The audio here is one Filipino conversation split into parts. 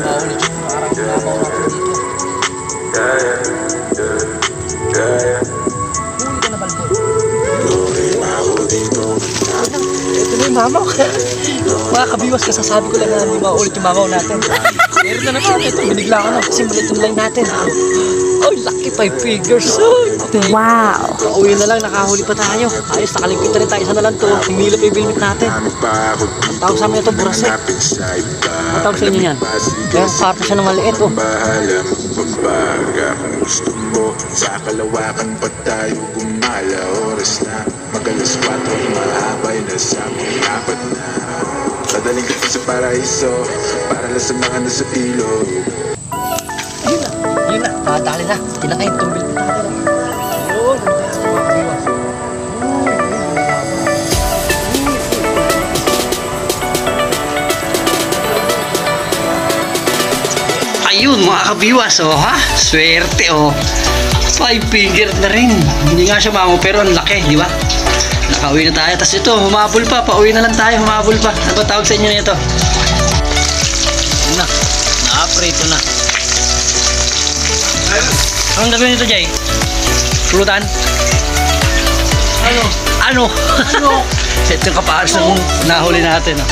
Maulit yung nakarang nabaw natin dito. Huli ka na, Balbon. Ito na yung mamaw. Mga kabiwas, kasasabi ko lang na hindi maulit yung mamaw natin. Meron na naman. Ito, binigla ko na kasi maliit yung line natin. Oh, lucky 5 figures. Wow! Pauwi na lang, nakahuli pa tayo. Ayos, nakaligpit na rin tayo. Isa na lang to. Hinilap yung bilmit natin. Ang tawag sa amin ito, burasek. Ang tawag sa inyo yan. Kaya karpa siya ng maliit, oh. Gusto mo sa kalawakan pa tayo gumala. Oras na magalas 4, mahabay na sa apat na. Padaling ka sa paraiso para lang sa mga nasa ilog. Yun na, dali na. Tinakayin itong bilmit natin. Ayun, mga kabiwas. Ayun mga kabiwas, oh ha? Swerte, oh. 5 figure na rin. Hindi nga siya mamo pero ang laki, di ba? Nakauwi na tayo. Tapos ito, humabol pa. Pauwi na lang tayo, humabol pa. Ano ba tawag sa inyo nito? Yun na. Na-aprito na. Anong gagawin nito, Jay? Pulutan? Ano? Ano? Ano? Ito yung kaparas ng nahuli natin, oh.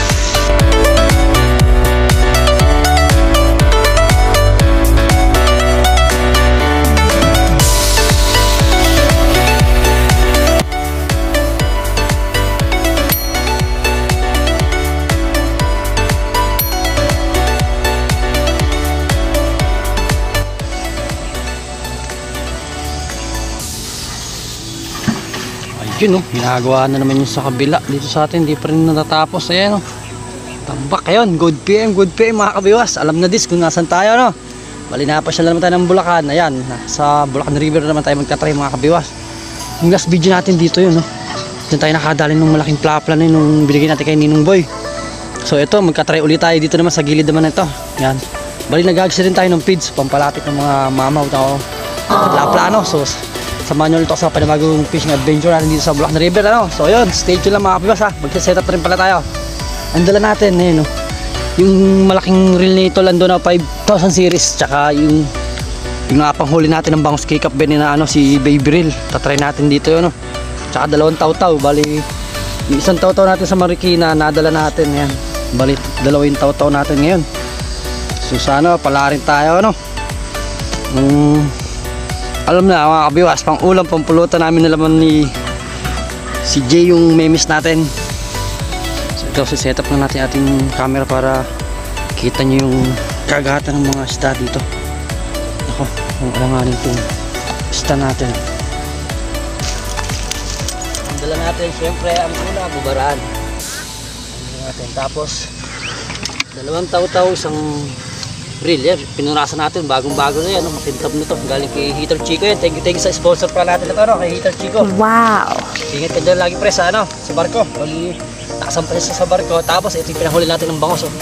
Yun, oh, ginagawa na naman yung sa kabila. Dito sa atin, hindi pa rin natatapos. Ayan, oh. Tambak, ayun. Good PM mga kabiwas. Alam na dis kung nasan tayo, no? Bali na pa siya naman tayo ng Bulacan. Ayan, sa Bulacan River naman tayo magtatry mga kabiwas. Yung last video natin dito yun, no? Diyan tayo nakadali ng malaking plapla na yun nung binigay natin kay Ninong Boy. So ito, magkatry ulit tayo dito naman sa gilid naman ito. Yan. Bali nag-agsi rin tayo ng feeds, pampalapit ng mga mamaw na plapla, no? So samahan nyo ulit ako sa panibagong fishing adventure natin dito sa Bulacan River, ano? So yun, stay tuned lang mga kabiwas, ha. Magsa-setup rin pala tayo. Ang dala natin, no? Yung malaking reel nito lando na 5,000 series, tsaka yung panghuli natin ng bangus kick up na ano, si Baby Reel. Tatry natin dito yun, no? Tsaka 2 taw-taw, bali yung isang taw-taw natin sa Marikina, nadala natin, yan. Bali 2 taw-taw natin ngayon. So sana pala rin tayo, ano? Alam na mga kabiwas, pang ulam, pampulutan namin nalaman ni si Jay yung memes natin. So ito, set up na natin ating camera para kita nyo yung kagatan ng mga isda dito. Ako, kung alanganin itong isda natin. Ang dala natin, syempre, ang una, bubaraan. Natin. Tapos 2 taw-taw, isang reel yan, pinurasan natin, bagong-bago na yan, no? Makintab na to, galing kay Heater Chico yan. Thank you sa sponsor pa natin ito, no? Kay Heater Chico. Wow! Ingat ka dyan lagi pre sa, sa barko. Bali, nakasampa siya sa barko. Tapos ito yung pinahuli natin ng bangos, oh.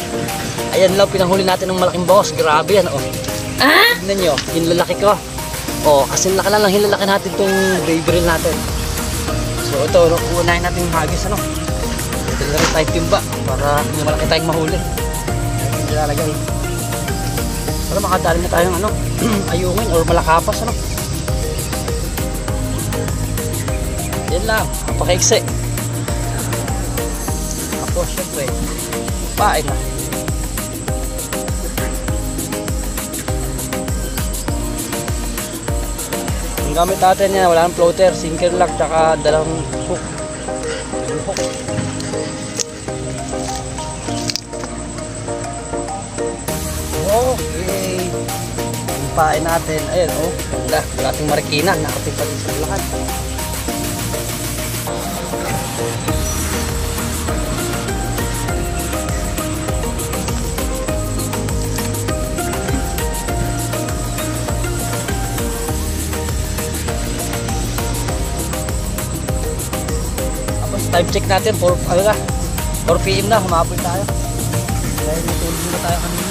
Ayan lang, pinahuli natin ng malaking bangos. Grabe yan, oh. Tignan nyo, yung lalaki ko. Oh, kasi laki lang yung lalaki natin itong baby reel natin. So ito, no? Uunahin natin yung hagis, ano. Ito na rin tayong timba para yung malaki tayong mahuli. Ito yung nilalagay. Para makadali na tayong ano, ayungin or malakapas, ano. Yan lang, napakaiksi. Tapos syempre pain na. Ang gamit natin yan, wala nang floater, sinker lang, tsaka 2 hook. Okay, yung pain natin, ayun, oh, wala ating Marikina, nakating pa din sa Bulacan. Tapos time check natin, 4 PM na, humabol tayo. Dahil natulog na tayo kanina.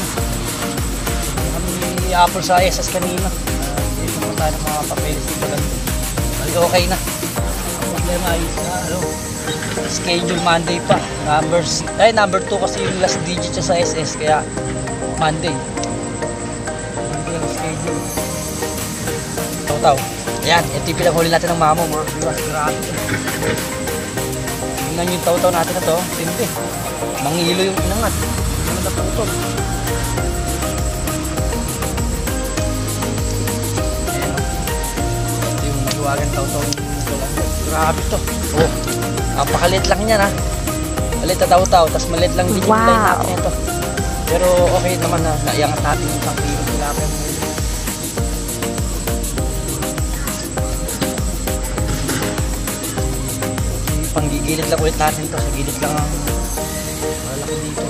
Kami apple sa SS kanina. Dito na tayo ng mga papeles dito lang. Okay na. Ang problema ay Schedule Monday pa. Number 2 kasi yung last digit siya sa SS, kaya Monday. Monday ang schedule. Taw. Ayan, ito yung pinaghuli natin ng mamo, mga viewers. Grabe. Tingnan yung taw natin na to. Tindi. Mangilo yung inangat. Ano na tutol. Ayan. Ito yung maluwagan taw. Grabe to. Oh, napakaliit lang yan ha. Maliit na taw. Tapos maliit lang din yung line natin ito. Pero okay naman na naiangat natin yung pang-kilo tilapia. Panggigilid lang ulit natin to. Sa gilid lang ang malaki dito.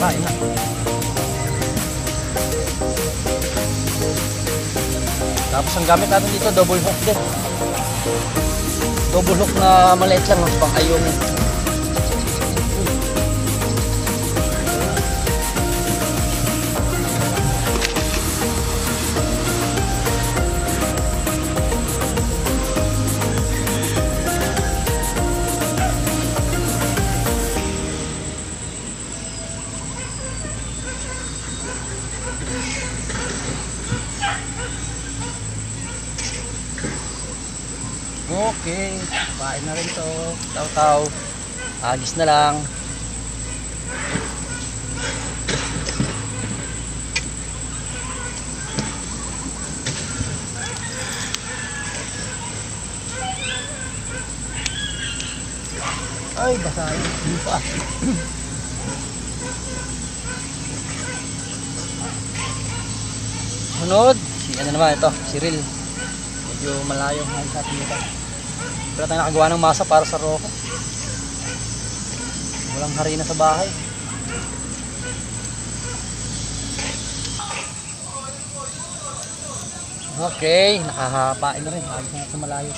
Pain na. Tapos ang gamit natin dito, double hook din. Double hook na maliit lang, pang ayungin. Okay, pain na rin to. Taw. Agis na lang. Ay, basa yun. Hindi pa. Sunod. Ano naman ito? Si Ril. Medyo malayo ang sa atin dito. Pero tayo nakagawa ng masa para sa roko. Walang harina sa bahay. Okay, nakahapain na rin. Ayos na sa malayo.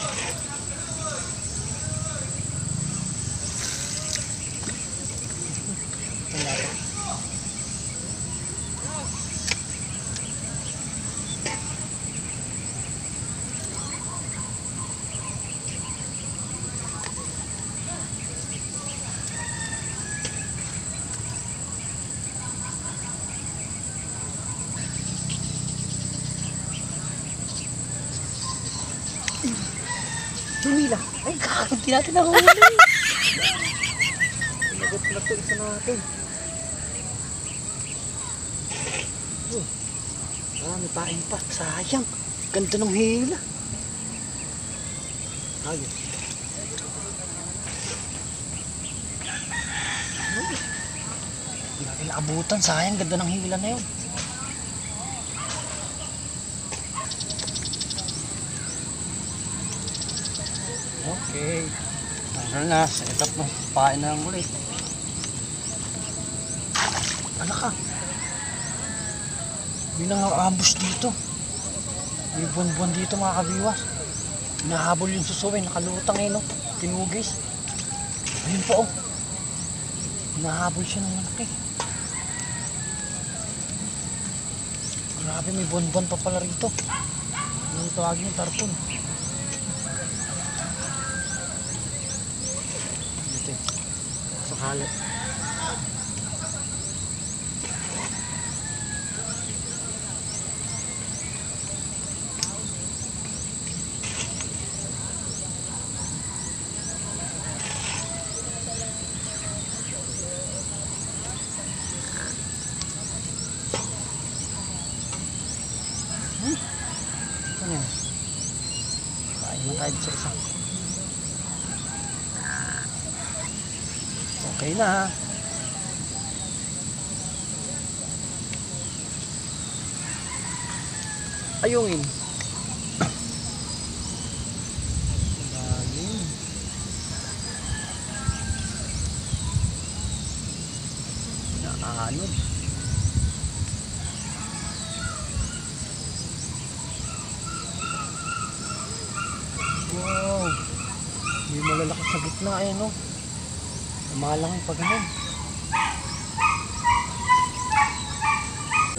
Tumila. Ay, kakunti natin na huli. Pinagot na ito, isa natin. May pain pa. Sayang. Ganda ng hila. Ayun. Hindi natin naabutan. Sayang. Ganda ng hila na yun. Okay. Ano na, set up mo. Pain na lang ulit. Ano ka? May nangangambush dito. May buwan-buwan dito mga kabiwas. Hinahabol yung susuway. Nakalutang eh no. Tinugis. Ayun po oh. Hinahabol siya ng malaki. Grabe, may buwan-buwan pa pala rito. Ano tawagin yung tarpon? Sakali. Ano yan? Kain mo tayo sa isa. Okay na. Ayungin. Galing. Naanod. Wow. May malalaki sa gitna eh no. Malang pag ganun.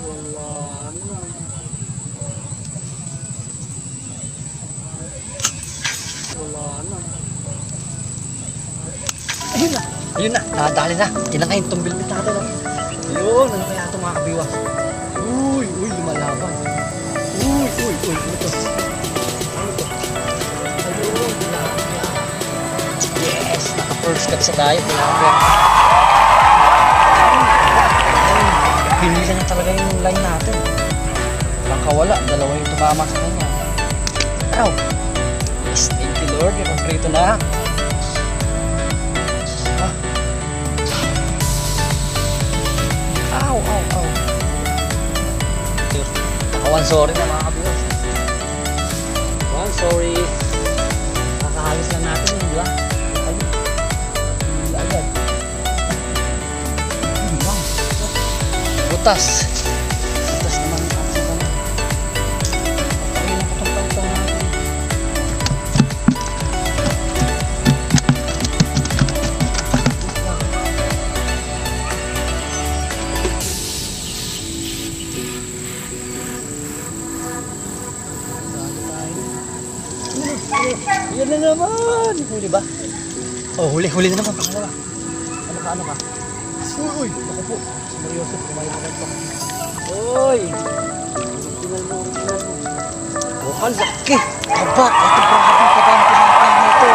Wala na. Wala na. Ayun na. Ayun na. Nadali na. Yan na kayong tumbil ni tatay. Ayun. Ano kaya ito mga kabiwas? Uy. Uy. Lumalaban. Uy. Uy. Uy. Ano to? Ano to? Ayun. Yes. Naka-first cut sa tayo. Pinila niya talaga yung line natin. Walang kawala. Dalawa yung tumama sa kanya. Ow. Yes. Thank you Lord. Yung prito na. Ow, ow, ow. One sorry na mga kabiwas. One sorry. Kakahalis lang natin yun, di ba? Ayun. Hindi agad. Wow. Butas. Butas naman yung action ka na. Ayun ang katong-katong natin. Yan na naman! Huli ba? Oh, huli na naman. Pangalawa. Ano ka? Uy! Ako po. Si Mariosep, kumain na ito. Uy! Original mo. Oh, ang laki! Aba! Ito ba ang kabang pinapang nito?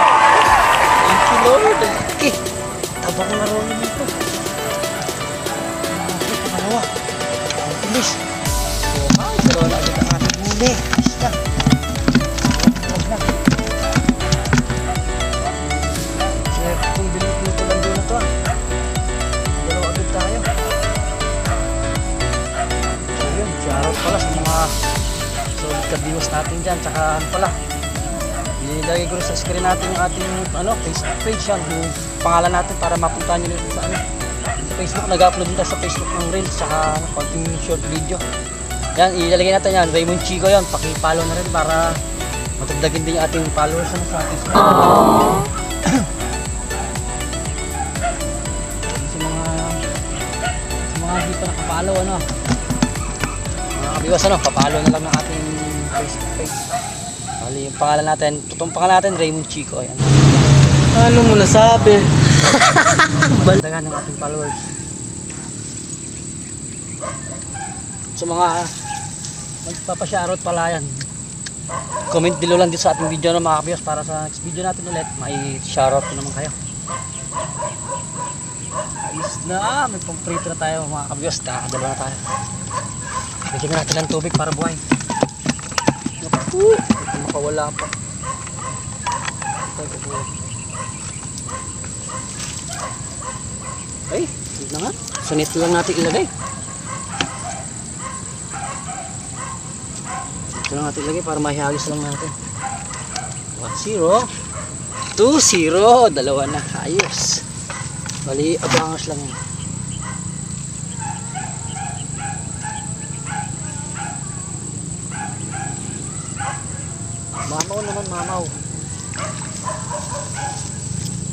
Thank you Lord! Ang laki! Aba ko naroon nito. Pangalawa. Ang bilis. Oh, pero wala agad ang ating huli. Basta. Pala sa mga solid kabiwas natin dyan, tsaka ano pala ilagay ko rin sa screen natin yung ating Facebook page yan, yung pangalan natin para mapuntahan nyo rin sa sa Facebook. Nag-upload din tayo sa Facebook ng Reels tsaka konting short video yan, ilalagay natin yan, Raymond Chico yan, pakipollow na rin para matagdagin din yung ating followers sa Facebook. sa mga hindi pa nakapollow kabiwas papalo na lang ng ating Facebook page. Bali, yung pangalan natin, totoong pangalan natin, Raymond Chico. Ayan. Ano mo nasabi? Baldagan ng ating followers. Sa mga magpapashoutout pala yan. Comment below lang dito sa ating video ng mga kabiwas para sa next video natin ulit, may shoutout ko naman kayo. Ayos na, may pang-prito na tayo mga kabiwas. Kakadalawa na tayo. Bigyan natin ng tubig para buhay. Naku! Makawala pa. Ay, yun na nga. Sunit lang natin ilagay. Ito lang natin ilagay para mahihagis lang natin. 1-0. 2-0. Dalawa na. Ayos. Bali, abangas lang yan. Mamaw naman, mamaw.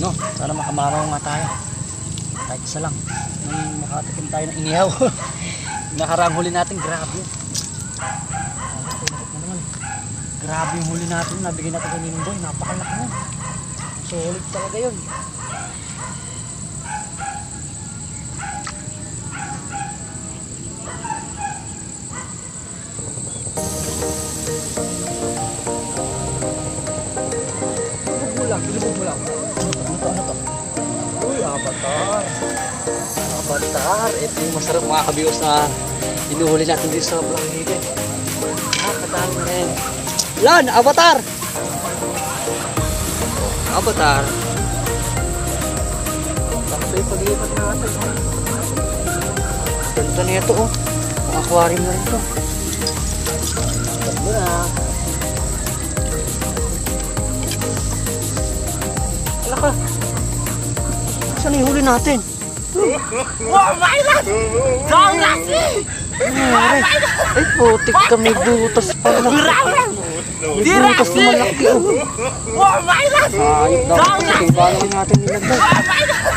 No, sana makamamaw nga tayo. Kahit isa lang. Makatikim tayo ng inihaw. Nakarang huli natin, grabe. Grabe yung huli natin. Nabigyan natin kay Ninong Boy. Napakalaki mo. Solid talaga yun. Ilubog mo lang. Ano to? Uy, avatar. Avatar. Ito yung masarap mga kabiwas na inuhuli natin dito sa Blanghigan. Katalo na rin. Lan, avatar! Avatar. Takto yung paglipat natin. Ganda na ito oh. Ang aquarium na rin ito. Ganda na. Wala ka. Saan yung huli natin? Oh my God! Don't lasi! Ay, putik ka, may butas pa lang. May butas na malaki. Oh my God! Ayop daw. Kaya naman natin nilagay. Oh my God!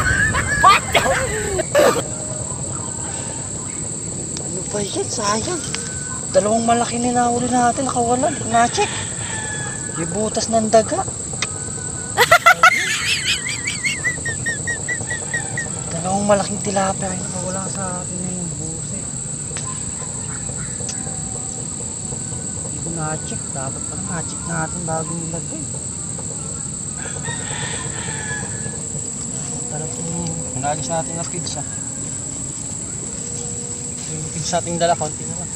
What? Ano ba yan? Sayang. Dalawang malaki ninahuli natin. Nakawalan. Na-check. Yung butas ng daga. Dalawang malaking tilapia. Ay, nakawala sa atin na yung buset. Hindi ko na-check. Dapat pa na-check natin bago nilagay. Nagagis natin ang pizza. Yung pizza ating dala, konti na lang.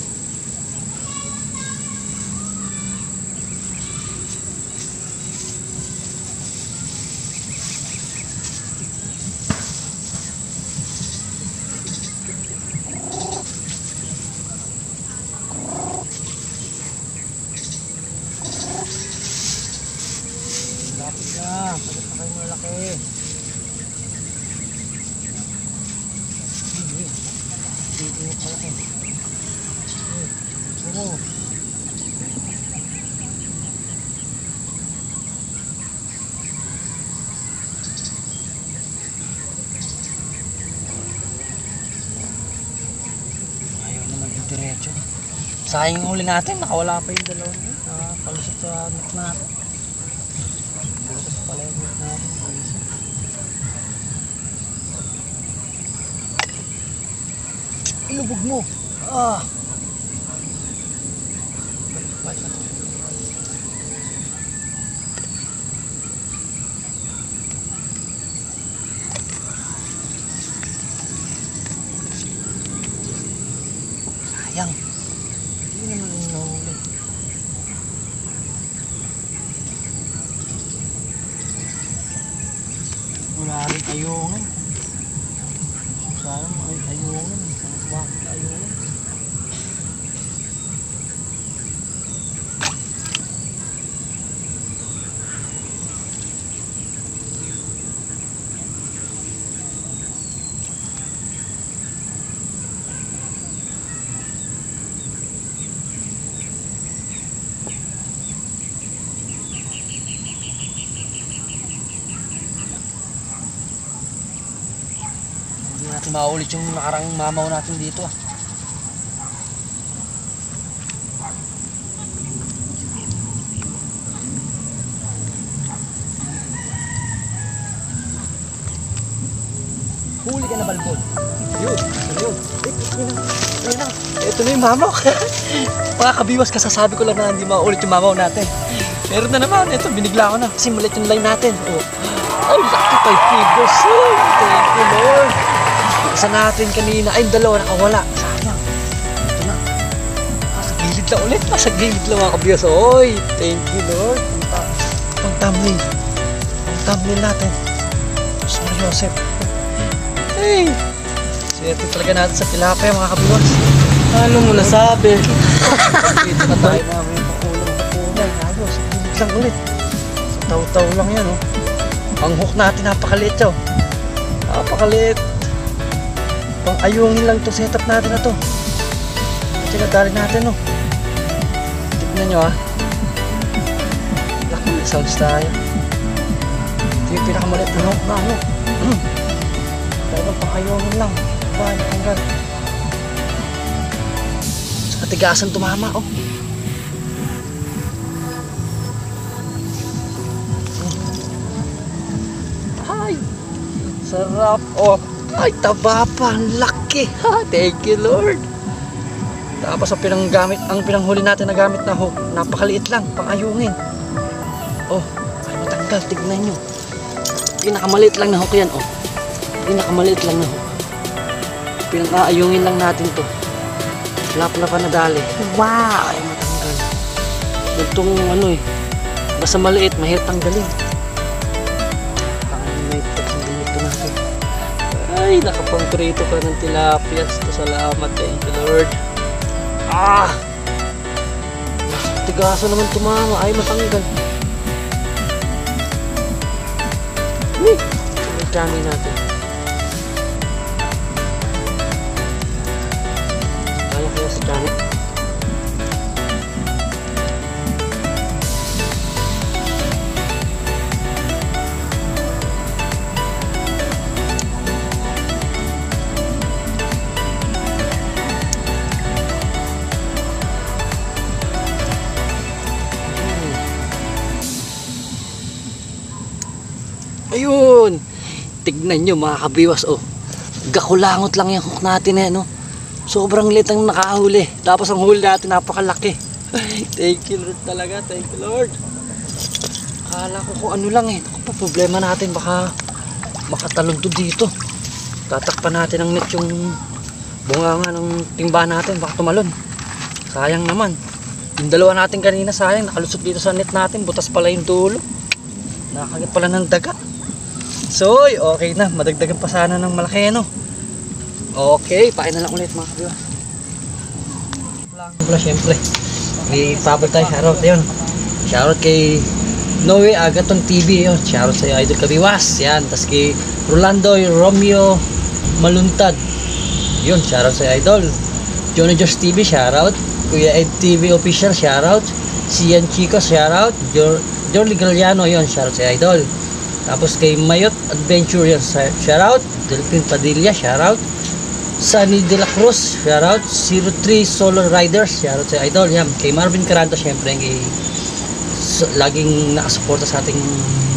Lapit na, pagkat na kayo malaki. Dito yung malaki. Puro. Ayaw naman yung diretso. Sayang yung huli natin, nakawala pa yung dalawang yun. Nakapalusot sa net natin. Bukas pala yung net natin. Ilubog mo. Ah. Sayang. Hindi naman yung nahuli. Wala rin ayungan. Sayang ayungan. Bakit ayungan? Hindi natin maulit yung nakarang mamaw natin dito ah. Huli ka na balbon. Yun, yun. Ayun na. Ito na yung mamaw. Mga kabiwas, kasasabi ko lang na hindi maulit yung mamaw natin. Meron na naman. Ito, binigla ko na. Kasi malit yung line natin. Oh. Ay, laki 5 figures. Oh, thank you, Lord. Isa natin kanina. Ay, yung dalawa nakawala. Sayang. Ito na. Nasa gilid lang ulit. Nasa gilid lang mga kabiwas. Oy, thank you, Lord. Pang thumbnail. Pang thumbnail natin. Sorry, Joseph. Hey! Swerte talaga natin sa tilapia mga kabiwas. Ano mo nasabi? Dito na tayo namin yung pakulang. Ayos, gilid lang ulit. Sa taw-taw lang yan, oh. Ang hook natin, napakaliit yun. Napakaliit. Pang ayungin lang to setup natin na to. Ito nadali natin, oh. Tignan nyo, ah. Laki, sounds tayo. Ito yung pinakamaliit na hook na, ano. Talagang pakayungin lang. Bahay na hanggang. Sa katigasan tumama, oh. Ay! Sarap, oh. Ay, taba pa. Ang laki. Ha, thank you, Lord. Tapos ang pinanghuli natin na gamit na hook, napakaliit lang, pangayungin. Oh, ay matanggal. Tignan nyo. Pinakamaliit lang na hook yan, oh. Pinakamaliit lang na hook. Pinang-aayungin lang natin to. Wala pa nadali. Wow! Ay, matanggal. Itong ano eh. Basta maliit, mahirap tanggalin. May tanggalin ito natin. Ay, nakapangprito ka ng tilapia. Salamat, thank you, Lord. Ah! Tigaso naman tumama. Ay, matanggal. Uy! May kami natin. Kaya sa channel. Ayun. Tignan nyo mga kabiwas. Oh. Gakulangot lang yung hook natin eh. No? Sobrang liit ang nakahuli. Tapos ang huli natin napakalaki. Thank you Lord talaga. Thank you Lord. Akala ko kung ano lang eh. Naku, problema natin. Baka makatalon to dito. Tatakpan natin ang net yung bunganga ng timba natin. Baka tumalon. Sayang naman. Yung dalawa natin kanina sayang. Nakalusot dito sa net natin. Butas pala yung dulo. Nakakagit pala ng daga. So, okay na. Madagdagan pa sana ng malaki, no? Okay, pain na lang ulit mga kabiwas. Wala, syempre. May papal tayo. Shoutout yun. Shoutout kay Noe Agaton TV. Yun. Shoutout sa Idol Kabiwas. Yan. Tapos kay Rolando Romeo Maluntad. Yun. Shoutout sa Idol. Johnny Josh TV. Shoutout. Kuya Ed TV Official. Shoutout. Sian Chico. Shoutout. Jorly Galliano. Yun. Shoutout sa Idol. Tapos kay Mayot Adventure. Yun. Shoutout. Delphine Padilla. Shoutout. Sunny De La Cruz, shoutout. 03 Solar Riders, shoutout sa Idol. Yan. Kay Marvin Caranto, syempre, laging nakasuporta sa ating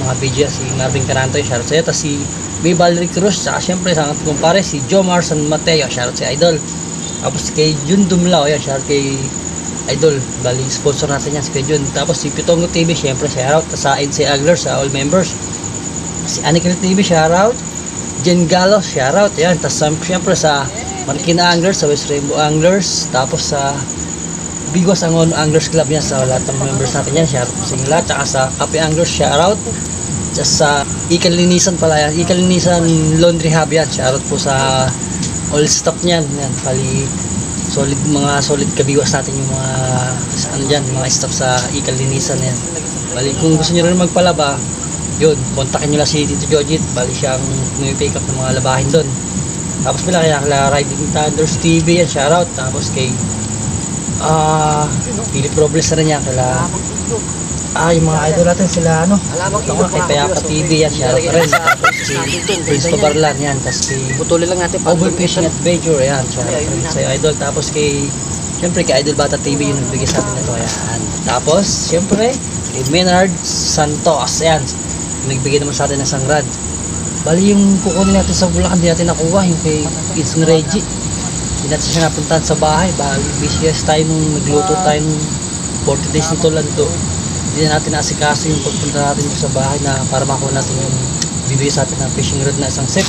mga video. Si Marvin Caranto, shoutout sa iyo. Tapos si May Valerie Cruz, saka syempre, sa ating kumpare, si Jomar San Mateo, shoutout sa Idol. Tapos kay Jun Dumlao, yan, shoutout kay Idol. Bali, sponsor natin yan, si kay Jun. Tapos si Pitongo TV, syempre, shoutout. Sa NC Anglers, sa all members. Si Anikel TV, shoutout. Jen Gallo, shoutout. Yan. Tapos syempre sa Marikina Anglers, sa West Rainbow Anglers, tapos sa Bigos Angono Anglers Club yan, sa lahat ng members natin yan, shoutout sa inyo lahat. Tsaka sa Kape Anglers, shoutout. Tsaka sa Ikalinisan pala yan, Ikalinisan Laundry Hub yan, shoutout po sa all staff niyan. Yan, pali solid kabiwas natin yung mga ano dyan, mga staff sa Ikalinisan yan. Bali kung gusto niyo rin magpalaba, yun, kontakin nyo lang si Tito Jojit. Bali siyang pick up ng mga labahin doon. Tapos pala kaya Riding Thunders TV yan, shoutout. Tapos kay Philip Robles na rin yan. Yung mga idol natin sila kay Payapa TV yan, shoutout na rin. Tapos si Prince Tobarlan yan. Tapos kay Putulin lang natin Overfishing Adventure yan, shoutout rin sa idol. Tapos siyempre kay Idol Bata TV yung nagbigay sa atin ito. Yan. Tapos siyempre kay Menard Santos yan, nagbigay naman sa atin ng sangrad. Bali yung kukunin natin sa Bulacan, hindi natin nakuha yung kay Kids Reggie. Hindi natin siya napuntahan sa bahay. Bali busy tayo nung nagluto tayo nung 40 days nito lang to. Hindi natin naasikaso yung pagpunta natin sa bahay na para makuha natin yung bibigay sa atin ng fishing rod na isang set.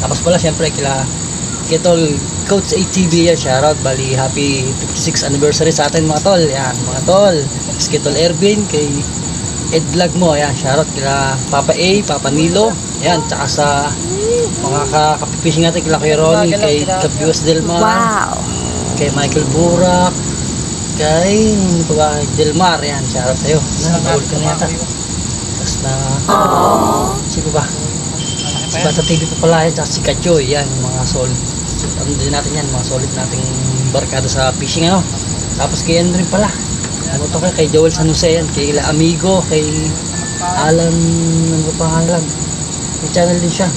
Tapos pala syempre kay Tol Coach ATV yan, shoutout. Bali happy 56th anniversary sa atin mga tol. Yan mga tol. Tapos kay Tol Ervin, kay Ed Vlog mo, ayan, shoutout kila Papa A, Papa Nilo, ayan, tsaka sa mga kapipishing natin, kila Kuya Ronnie, kay Kabiwas Delmar, kay Michael Burak, kay Delmar, ayan, shoutout sa'yo. Nakawal ka na yata. Tapos sino ba? Si Bata TV pa pala yan, tsaka si Kachoy, yan, mga solid, ano din natin yan, mga solid nating barkada sa fishing, ano. Tapos kay Andrew pala. Ano to kay Joel San Jose yan, kay La Amigo, kay Alan, ano pa pangalan, may channel din siya.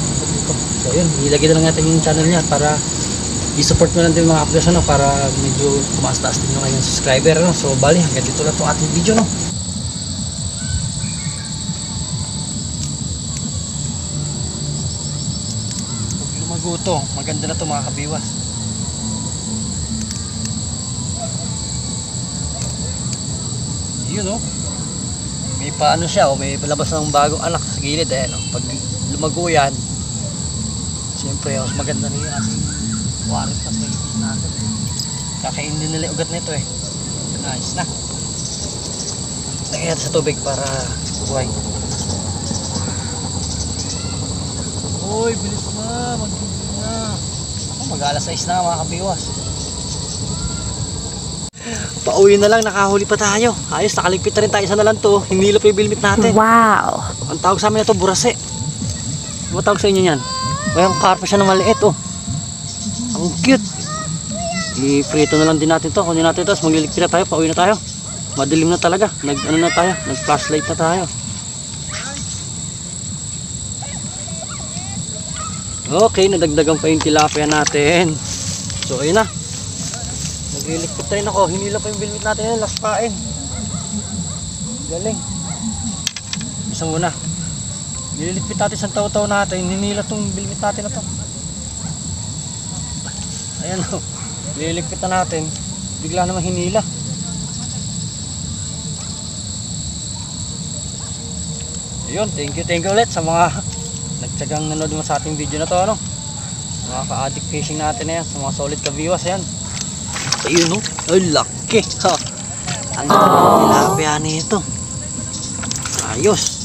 So yun, ilagay na lang natin yung channel niya para i-support mo lang din mga kaplas, ano, para medyo tumaas-taas din yung kanyang subscriber, no? So bali, hanggang dito lang itong ating video, no? Pag lumago to, maganda na to mga kabiwas. Yun, no? May paano siya, may palabas ng bagong anak sa gilid, pag lumago yan, siyempre mas maganda rin yung ating warit na sa natin. Kakainin din nila yung ugat nito nice na. Lagyan natin sa tubig para buhay. Uy, bilis na, mag-ibig na. Mag-alas 6 na mga kabiwas. Pauwi na lang, nakahuli pa tayo. Ayos, nakaligpit na rin tayo. Isa na lang to, hinilap yung bilmit natin. Wow! Ang tawag sa amin na to, burase. Ano tawag sa inyo yan? May ang karpa siya na maliit, oh. Ang cute. I-prito na lang din natin to. Kunin natin to, tapos magliligpit na tayo, pauwi na tayo. Madilim na talaga. Nag-flashlight na tayo. Okay, nadagdagan pa yung tilapia natin. So, ayun na. Nagliligpit rin ako. Hinila pa yung bilmit natin. Last pain. Galing. Isang muna. Nililipit natin sa taw-taw natin. Hinila tong bilmit natin na to. Ayan o. Nililipit na natin. Bigla naman hinila. Ayun, thank you ulit sa mga nagtsagang nanood mo sa ating video na to, ano? Mga ka-addict fishing natin na yan, sa mga solid kabiwas, ayan. Ayun o, ay laki. Ha. Ang tilapia nito. Ayos.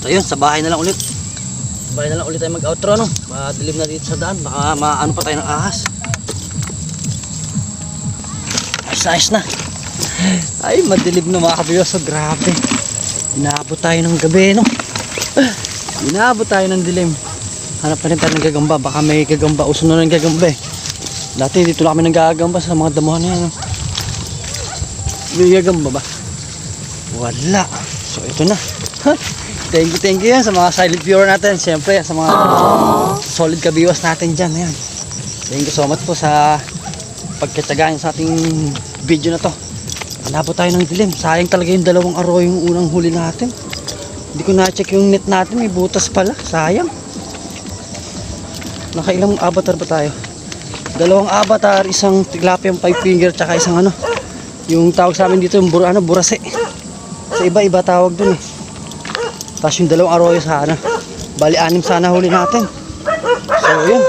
Ayun, sa bahay na lang ulit. Sa bahay na lang ulit tayo mag-outro, no? Madilim na dito sa daan. Baka maano pa tayo ng ahas. Ayos na. Ay, madilim na mga kabiwas. So, grabe. Inaabot tayo ng gabi, no? Inaabot tayo ng dilim. Hanap na rin tayo ng gagamba. Baka may gagamba. Uso na ng gagamba eh. Dati dito na kami ng gagamba sa mga damuhan na yan, no? May gagamba ba? Wala. So, ito na. Thank you yan sa mga silent viewer natin. Siyempre sa mga solid kabiwas natin dyan. Ayan. Thank you so much po sa pagkatsagaan sa ating video na to. Hanapot tayo ng dilim. Sayang talaga yung dalawang arroyo yung unang huli natin. Hindi ko na-check yung net natin. May butas pala. Sayang. Nakailang avatar ba tayo? Dalawang avatar, isang tilapia, 5 finger, tsaka isang ano. Yung tawag sa amin dito yung burase. Sa iba-iba tawag dun eh. Tapos yung dalawang arroyo sana. Bali 6 sana huli natin. So yun.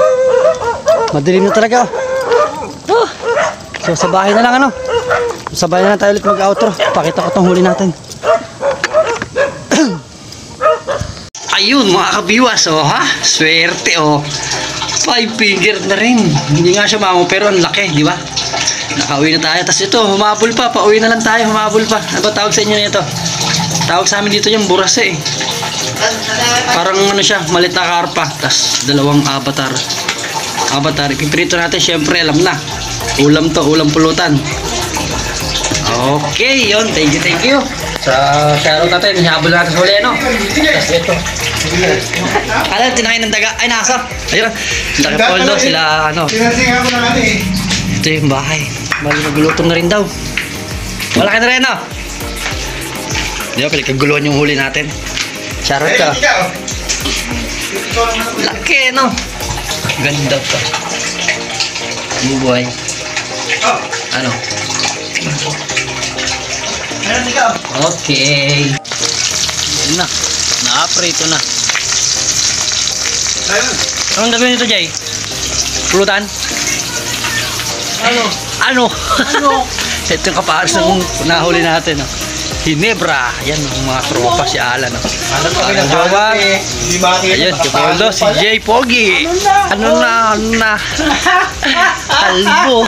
Madilim na talaga. Oh. So sa bahay na lang ano. Sa bahay na lang tayo ulit mag-outro. Pakita ko tong huli natin. Ayun mga kabiwas oh ha. Swerte oh. 5 finger na rin. Hindi nga siya mango pero ang laki, di ba? Nakauwi na tayo. Tapos ito, humabol pa. Pauwi na lang tayo, humabol pa. Ano ba tawag sa inyo nito? Tawag sa amin dito yung burase eh. Parang ano siya, malit na karpa. Tapos dalawang avatar. Ipiprito natin, syempre alam na. Ulam to, ulam pulutan. Okay, yun. Thank you. Sa shoutout natin, hinabol natin sa huli, no? Tapos ito. Alam, tinahin ng daga. Ay, nasa. Ayun. Sila Poldo, sila ano. Sinasinga ko na natin eh. Ito yung bahay. Bali, magluluto na rin daw. Wala ka na rin, no? Di ba, pinagkaguluhan yung huli natin. Charot ka. Laki, no? Ganda pa. Bubuhay. Ano? Okay. Yun na. Na-aprito na. Anong gagawin nito, Jay? Pulutan? Ano? Ito yung kapares ng nahuli natin. Oh. Hinebra. Yan ang mga tropa si Alan. Oh. Parang jowa. Ayun, si Poldo, si Jay Pogi. Ano na? Kalbo.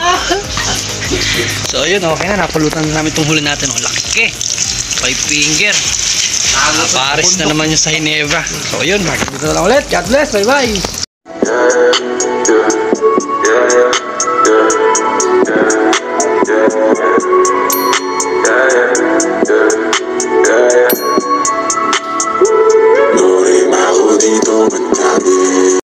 So yun, okay na. Napulutan na namin itong huli natin. Oh. Laki. 5 finger. Paris na naman yung sa Hinebra. So yun, magkakita na lang ulit. God bless. Bye-bye. Yeah.